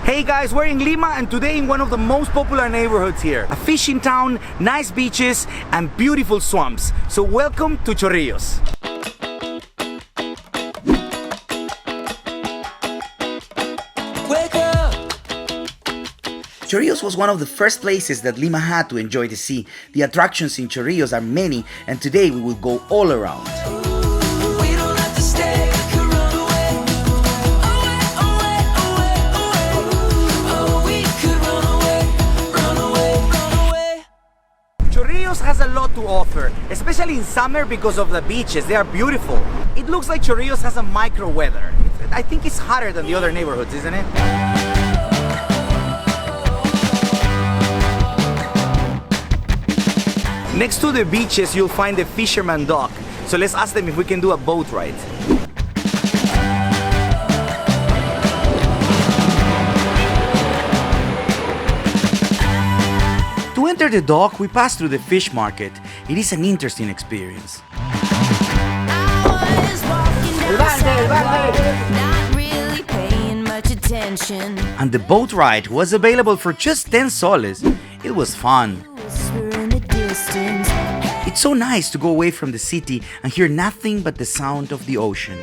Hey guys, we're in Lima and today in one of the most popular neighborhoods here. A fishing town, nice beaches and beautiful swamps. So welcome to Chorrillos. Chorrillos was one of the first places that Lima had to enjoy the sea. The attractions in Chorrillos are many and today we will go all around. Chorrillos has a lot to offer, especially in summer because of the beaches. They are beautiful. It looks like Chorrillos has a micro weather. I think it's hotter than the other neighborhoods, isn't it? Next to the beaches, you'll find the fisherman dock. So let's ask them if we can do a boat ride. To enter the dock, we pass through the fish market. It is an interesting experience. And the boat ride was available for just 10 soles. It was fun. It's so nice to go away from the city and hear nothing but the sound of the ocean.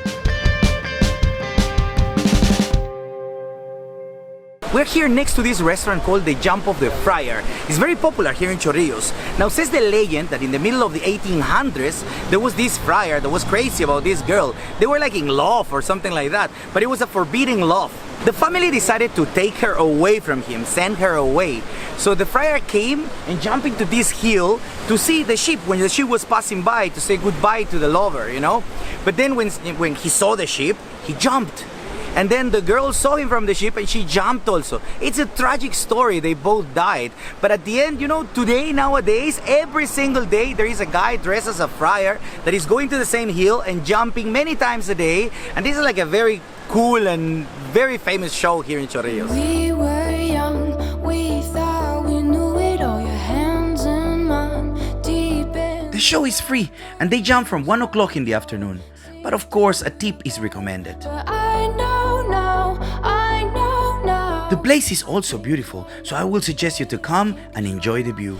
We're here next to this restaurant called the Jump of the Friar. It's very popular here in Chorrillos. Now says the legend that in the middle of the 1800s there was this friar that was crazy about this girl. They were like in love or something like that, but it was a forbidden love. The family decided to take her away from him, send her away. So the friar came and jumped into this hill to see the ship when the ship was passing by, to say goodbye to the lover, you know. But then when he saw the ship, he jumped. And then the girl saw him from the ship and she jumped also. It's a tragic story, they both died. But at the end, you know, today, nowadays, every single day there is a guy dressed as a friar that is going to the same hill and jumping many times a day. And this is like a very cool and very famous show here in Chorrillos. We were young, we thought we knew it all, your hands in mine, deep in. The show is free and they jump from 1 o'clock in the afternoon. But of course, a tip is recommended. The place is also beautiful, so I will suggest you to come and enjoy the view.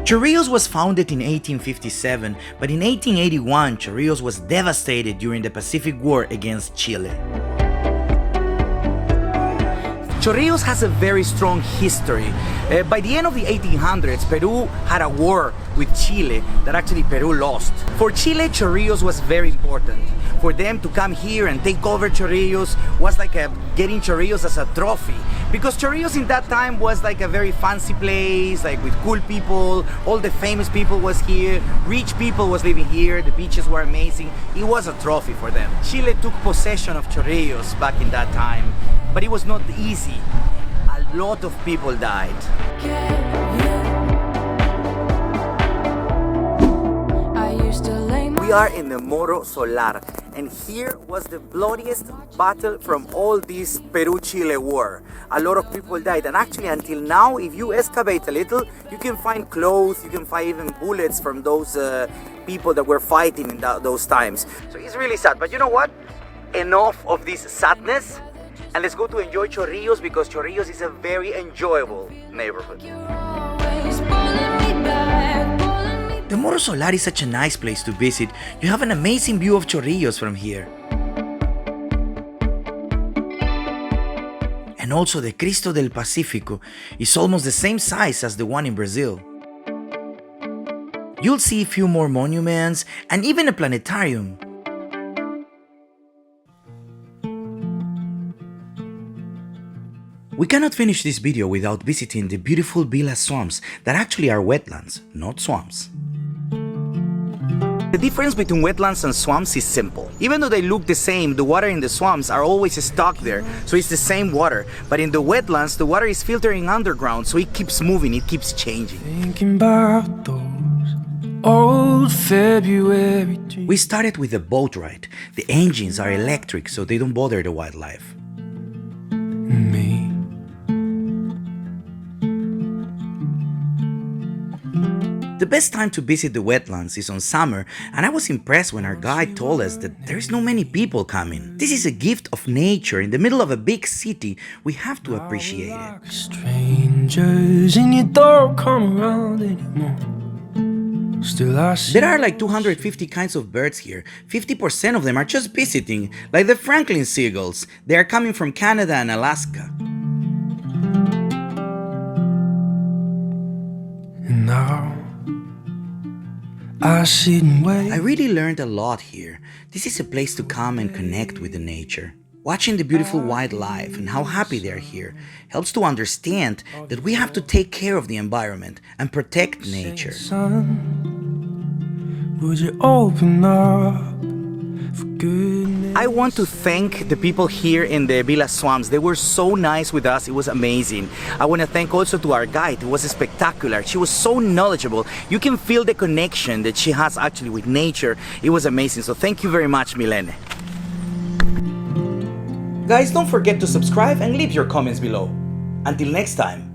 Chorrillos was founded in 1857, but in 1881 Chorrillos was devastated during the Pacific War against Chile. Chorrillos has a very strong history. By the end of the 1800s, Peru had a war with Chile that actually Peru lost. For Chile, Chorrillos was very important. For them to come here and take over Chorrillos was like getting Chorrillos as a trophy. Because Chorrillos in that time was like a very fancy place, like with cool people, all the famous people was here, rich people was living here, the beaches were amazing. It was a trophy for them. Chile took possession of Chorrillos back in that time, but it was not easy. A lot of people died. We are in the MORRO SOLAR, and here was the bloodiest battle from all this Peru-Chile war. A lot of people died, and actually until now, if you excavate a little, you can find clothes, you can find even bullets from those people that were fighting in those times. So it's really sad, but you know what? Enough of this sadness, and let's go to enjoy Chorrillos, because Chorrillos is a very enjoyable neighborhood. The MORRO SOLAR is such a nice place to visit. You have an amazing view of Chorrillos from here. And also the Cristo del Pacífico is almost the same size as the one in Brazil. You'll see a few more monuments and even a planetarium. We cannot finish this video without visiting the beautiful villa swamps that actually are wetlands, not swamps. The difference between wetlands and swamps is simple. Even though they look the same, the water in the swamps are always stuck there, so it's the same water. But in the wetlands, the water is filtering underground, so it keeps moving, it keeps changing. Thinking about those old February dreams. We started with a boat ride. The engines are electric, so they don't bother the wildlife. Me. The best time to visit the wetlands is on summer, and I was impressed when our guide told us that there's no many people coming. This is a gift of nature in the middle of a big city. We have to appreciate it. Strangers and you don't come around anymore. Still I see. There are like 250 kinds of birds here. 50% of them are just visiting, like the Franklin seagulls. They are coming from Canada and Alaska. And now I sit and wait. I really learned a lot here. This is a place to come and connect with the nature. Watching the beautiful wildlife and how happy they are here helps to understand that we have to take care of the environment and protect nature. Son, would you open up for goodness? I want to thank the people here in the Villa Swamps. They were so nice with us. It was amazing. I want to thank also to our guide. It was spectacular. She was so knowledgeable. You can feel the connection that she has actually with nature. It was amazing. So thank you very much, Milene. Guys, don't forget to subscribe and leave your comments below. Until next time.